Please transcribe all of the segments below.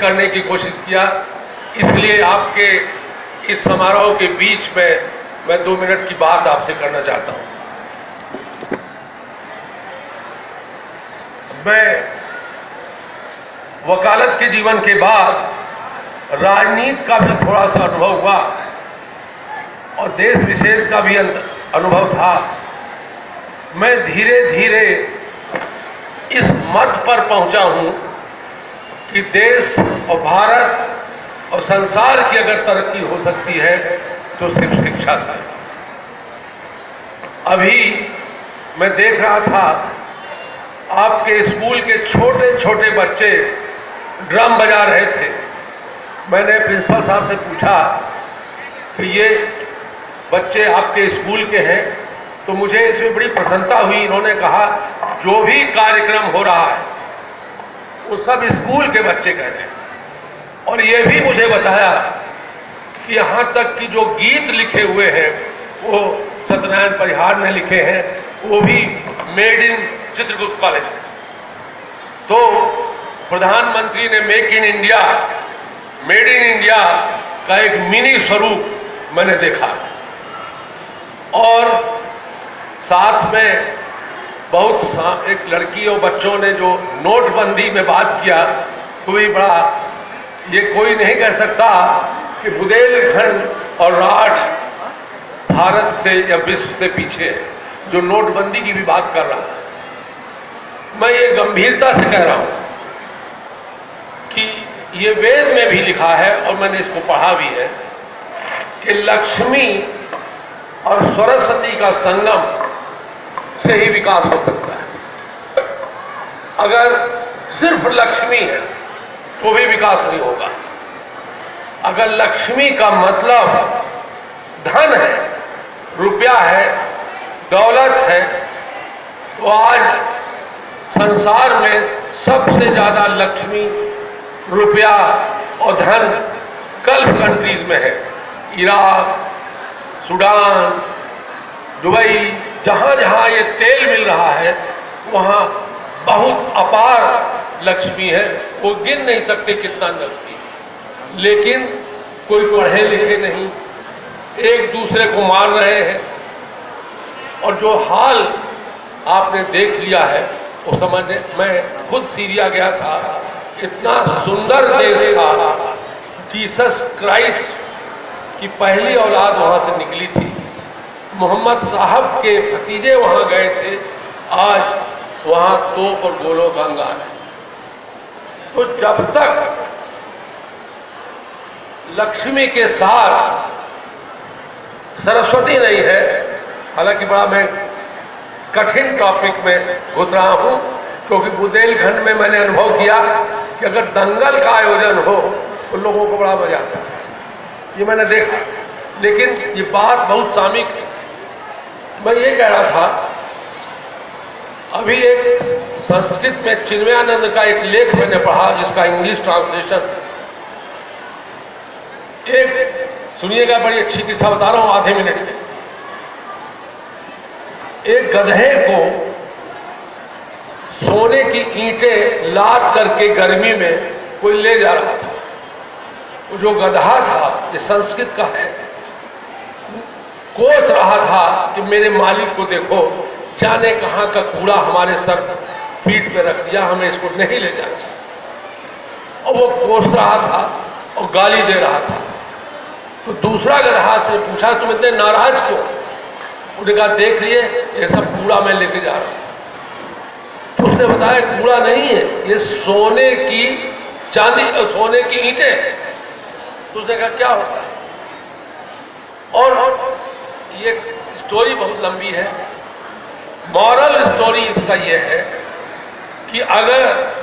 करने की कोशिश किया, इसलिए आपके इस समारोह के बीच में मैं 2 मिनट की बात आपसे करना चाहता हूं। मैं वकालत के जीवन के बाद राजनीति का भी थोड़ा सा अनुभव हुआ और देश विशेष का भी अनुभव था। मैं धीरे धीरे इस मत पर पहुंचा हूं कि देश और भारत और संसार की अगर तरक्की हो सकती है तो सिर्फ शिक्षा से। अभी मैं देख रहा था आपके स्कूल के छोटे छोटे बच्चे ड्रम बजा रहे थे। मैंने प्रिंसिपल साहब से पूछा कि ये बच्चे आपके स्कूल के हैं, तो मुझे इसमें बड़ी प्रसन्नता हुई। इन्होंने कहा जो भी कार्यक्रम हो रहा है वो सब स्कूल के बच्चे कर रहे हैं, और ये भी मुझे बताया कि यहाँ तक कि जो गीत लिखे हुए हैं वो सत्यनारायण परिहार ने लिखे हैं, वो भी मेड इन चित्रगुप्त कॉलेज है। तो प्रधानमंत्री ने मेड इन इंडिया का एक मिनी स्वरूप मैंने देखा, और साथ में बहुत एक लड़की और बच्चों ने जो नोटबंदी में बात किया, कोई बड़ा, ये कोई नहीं कह सकता कि बुंदेलखंड और राठ भारत से या विश्व से पीछे है, जो नोटबंदी की भी बात कर रहा है। मैं ये गंभीरता से कह रहा हूं कि ये वेद में भी लिखा है और मैंने इसको पढ़ा भी है कि लक्ष्मी और सरस्वती का संगम से ही विकास हो सकता है। अगर सिर्फ लक्ष्मी है तो भी विकास नहीं होगा। अगर लक्ष्मी का मतलब धन है, रुपया है, दौलत है, तो आज संसार में सबसे ज्यादा लक्ष्मी, रुपया और धन गल्फ कंट्रीज में है। इराक, सूडान, दुबई, जहां जहां ये तेल मिल रहा है वहां बहुत अपार लक्ष्मी है, वो गिन नहीं सकते कितना लक्ष्मी। लेकिन कोई पढ़े लिखे नहीं, एक दूसरे को मार रहे हैं, और जो हाल आपने देख लिया है वो समझने। मैं खुद सीरिया गया था, इतना सुंदर देश था, जीसस क्राइस्ट की पहली औलाद वहां से निकली थी। मोहम्मद साहब के भतीजे वहां गए थे, आज वहां तोप और गोलों का अंगार है। तो जब तक लक्ष्मी के साथ सरस्वती नहीं है, हालांकि बड़ा मैं कठिन टॉपिक में घुस रहा हूं, क्योंकि बुंदेलखंड में मैंने अनुभव किया कि अगर दंगल का आयोजन हो तो लोगों को बड़ा मजा आता है, ये मैंने देखा। लेकिन ये बात बहुत सामयिक है। मैं ये कह रहा था, अभी एक संस्कृत में चिन्मयानंद का एक लेख मैंने पढ़ा जिसका इंग्लिश ट्रांसलेशन, एक सुनिएगा, बड़ी अच्छी किस्सा बता रहा हूं आधे मिनट की। एक गधे को सोने की ईंटें लाद करके गर्मी में कोई ले जा रहा था। वो जो गधा था, ये संस्कृत का है, कोस रहा था कि मेरे मालिक को देखो, जाने कहां का कूड़ा हमारे सर पीठ पे रख दिया, हमें इसको नहीं ले जाना। और वो कोस रहा था और गाली दे रहा था। तो दूसरा गधा से पूछा, तुम इतने नाराज क्यों? उन्होंने कहा, देख लिए ये सब कूड़ा मैं लेके जा रहा हूं। तो उसने बताया कूड़ा नहीं है, ये सोने की चांदी और सोने की ईंटें। तो उसने कहा क्या होता है? और ये स्टोरी बहुत लंबी है। मॉरल स्टोरी इसका ये है कि अगर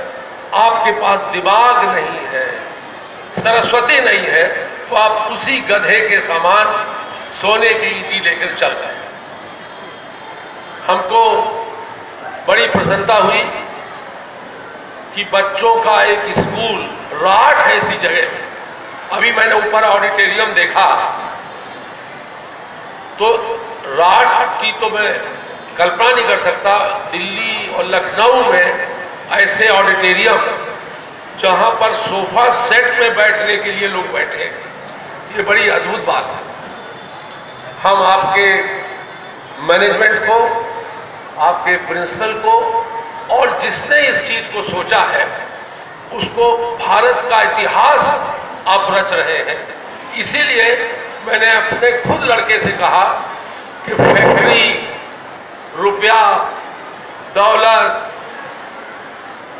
आपके पास दिमाग नहीं है, सरस्वती नहीं है, तो आप उसी गधे के समान सोने की ईंटी लेकर चल गए। हमको बड़ी प्रसन्नता हुई कि बच्चों का एक स्कूल राठ है ऐसी जगह में। अभी मैंने ऊपर ऑडिटोरियम देखा तो राठ की तो मैं कल्पना नहीं कर सकता। दिल्ली और लखनऊ में ऐसे ऑडिटोरियम जहां पर सोफा सेट में बैठने के लिए लोग बैठे, ये बड़ी अद्भुत बात है। हम आपके मैनेजमेंट को, आपके प्रिंसिपल को और जिसने इस चीज को सोचा है उसको भारत का इतिहास आप रच रहे हैं। इसीलिए मैंने अपने खुद लड़के से कहा कि फैक्ट्री, रुपया, दौलत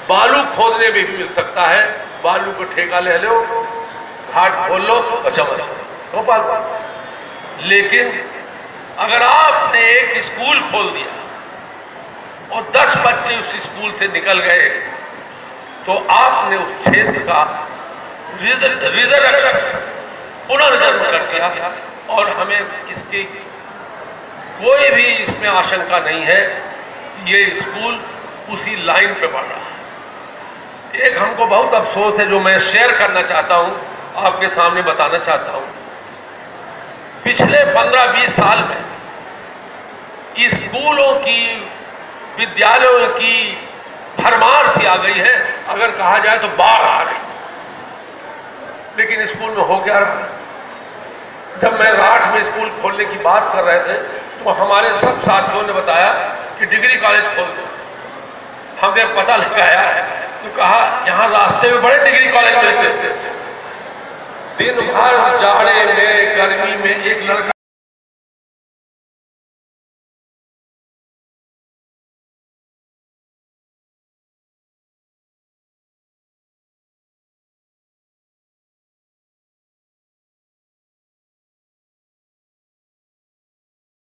बालू खोदने में भी मिल सकता है। बालू को ठेका ले लो, घाट खोल लो, बचा तो पाल। लेकिन अगर आपने एक स्कूल खोल दिया और 10 बच्चे उस स्कूल से निकल गए तो आपने उस क्षेत्र का रिजर्वेशन, पुनर्जन्म कर दिया। और हमें इसकी कोई भी इसमें आशंका नहीं है, ये स्कूल उसी लाइन पे बढ़ रहा है। एक हमको बहुत अफसोस है जो मैं शेयर करना चाहता हूं, आपके सामने बताना चाहता हूं। पिछले 15-20 साल में स्कूलों की, विद्यालयों की भरमार सी आ गई है, अगर कहा जाए तो बाढ़ आ गई। लेकिन स्कूल में हो क्या रहा? जब मैं राठ में स्कूल खोलने की बात कर रहे थे तो हमारे सब साथियों ने बताया कि डिग्री कॉलेज खोल दो। हमने पता लगाया तो कहा यहां रास्ते में बड़े डिग्री कॉलेज मिलते थे। दिन भर जाड़े में, गर्मी में एक लड़का